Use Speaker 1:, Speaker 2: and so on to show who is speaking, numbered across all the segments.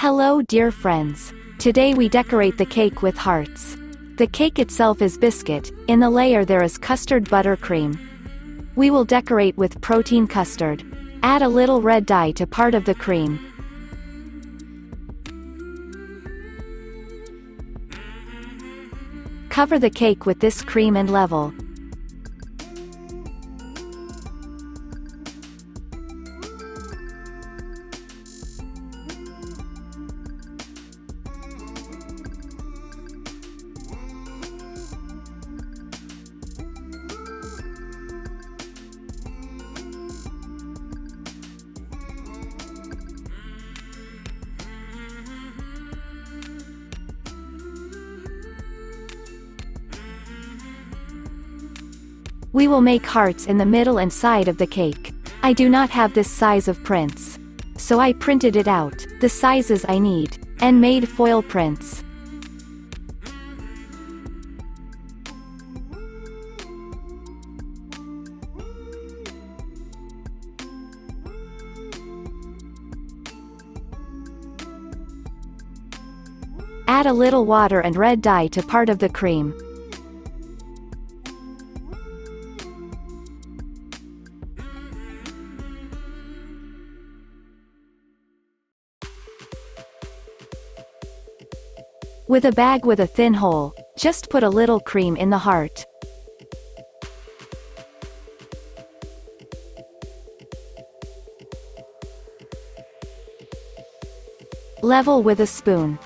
Speaker 1: Hello dear friends. Today we decorate the cake with hearts. The cake itself is biscuit, in the layer there is custard buttercream. We will decorate with protein custard. Add a little red dye to part of the cream. Cover the cake with this cream and level. We will make hearts in the middle and side of the cake. I do not have this size of prints, so I printed it out, the sizes I need, and made foil prints. Add a little water and red dye to part of the cream. With a bag with a thin hole, just put a little cream in the heart. Level with a spoon.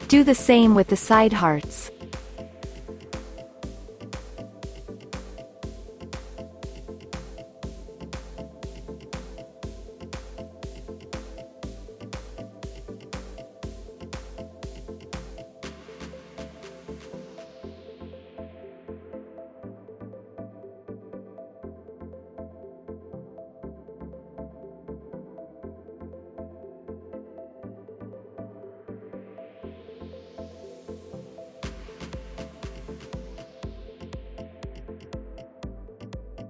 Speaker 1: Do the same with the side hearts.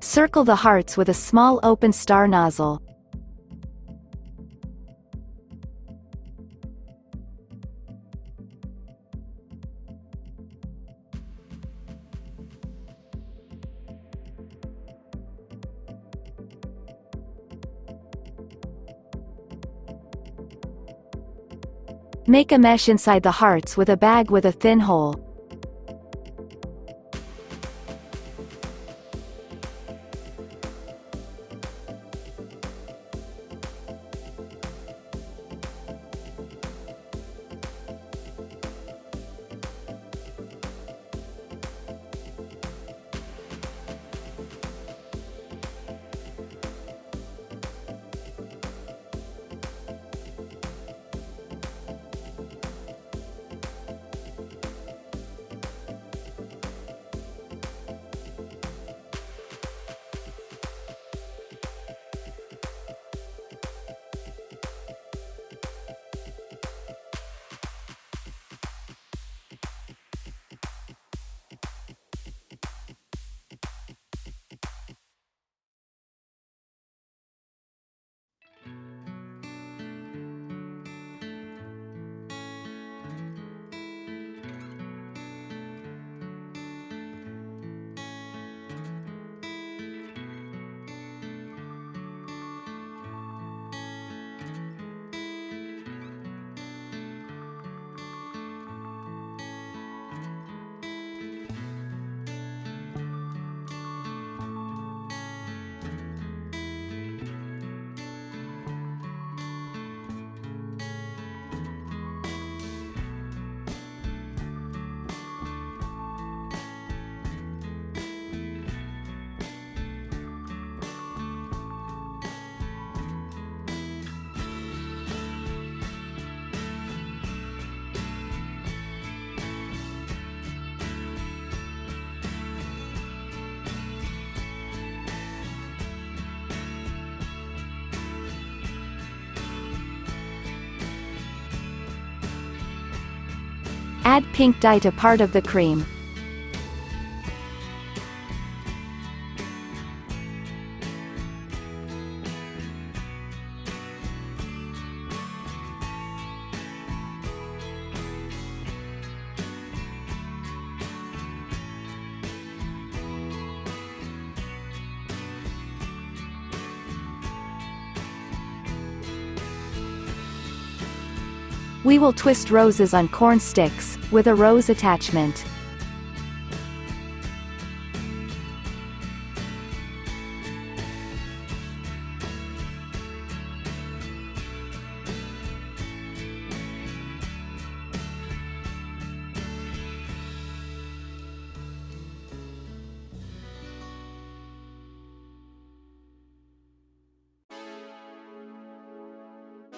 Speaker 1: Circle the hearts with a small open star nozzle. Make a mesh inside the hearts with a bag with a thin hole. Add pink dye to part of the cream. We will twist roses on corn sticks, with a rose attachment.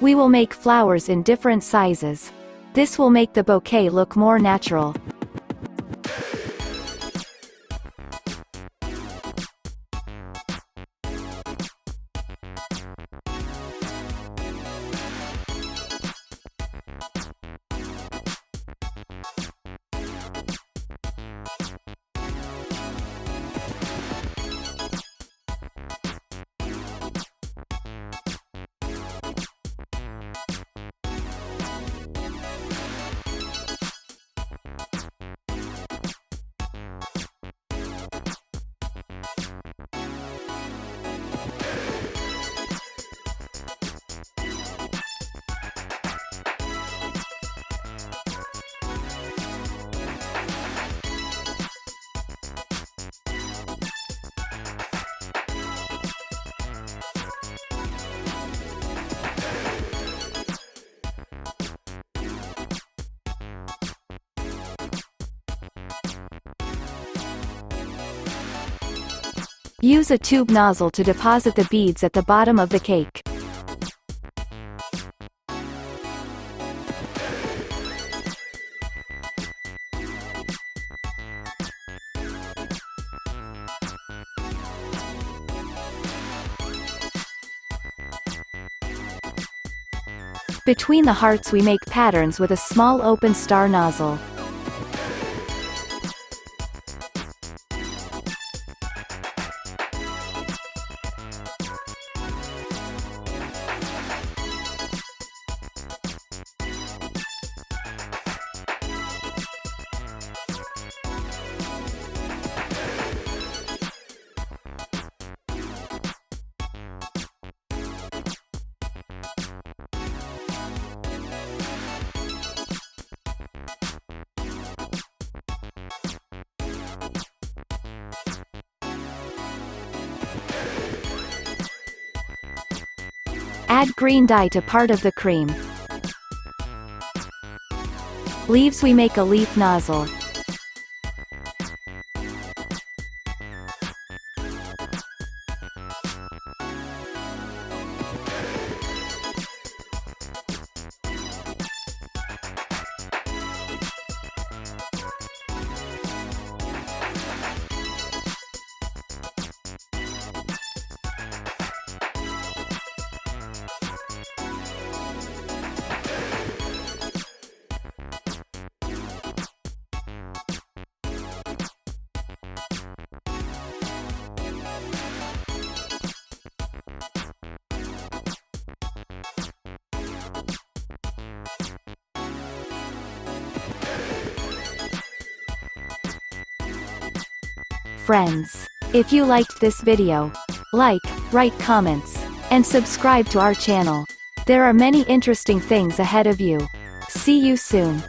Speaker 1: We will make flowers in different sizes. This will make the bouquet look more natural. Use a tube nozzle to deposit the beads at the bottom of the cake. Between the hearts we make patterns with a small open star nozzle. Add green dye to part of the cream. Leaves we make a leaf nozzle. Friends, if you liked this video, like, write comments, and subscribe to our channel. There are many interesting things ahead of you. See you soon.